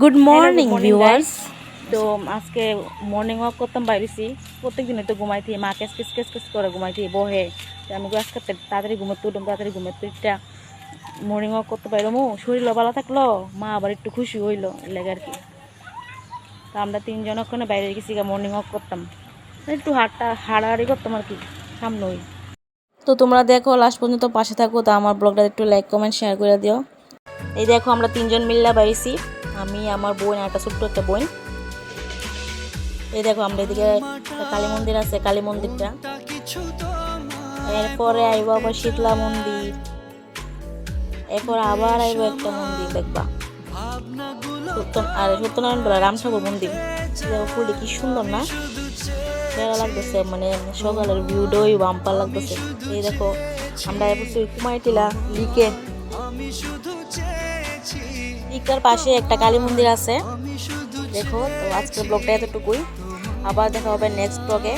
Good hello good morning morning guys. Viewers. তো আজকে morning walk করতাম বাইরেছি। প্রত্যেকদিনই তো ঘুমাইতি, মা কেস কেস কেস কেস করে ঘুমাইতি বহে। তো আমি আজকে তাড়াতাড়ি ঘুমাতে উঠলাম, তাড়াতাড়ি ঘুমাতে উঠটা মর্নিং ওয়াক করতে পারলাম। শরীর ভালো থাকলো, মা আবার একটু খুশি হইলো লেগে আর কি। তো আমরা তিনজন ওখানে বাইরে গেছি, মর্নিং ওয়াক করতাম, একটু হাঁটাহাঁড়ি করতাম আর কি সামনে ওই। তো তোমরা দেখো লাস্ট পর্যন্ত পাশে থাকো, তো আমার ব্লগটা একটু লাইক কমেন্ট শেয়ার করে দিও। এই দেখো আমরা তিনজন মিল্লা বাইরেছি, আমি, আমার বোন আর একটা ছোট্ট একটা বোন। এই দেখো আমরা এদিকে একটা কালী মন্দির আছে, কালী মন্দিরটা। এরপরে আইবো আবার শীতলা মন্দির, এরপর আবার আইবো একটা মন্দির দেখবা, সত্যনারায়ণ বলা রাম ঠাকুর মন্দির। দেখো ফুলটি কি সুন্দর না, প্যারা লাগতেছে, মানে সকালের ভিউটাই বাম্পার লাগতেছে। এই দেখো আমরা এবছর কুমাইটিলা লিকের পাশে একটা কালী মন্দির আছে। দেখো তো আজকের ব্লগটা এতটুকুই, আবার দেখা হবে নেক্সট ব্লগে।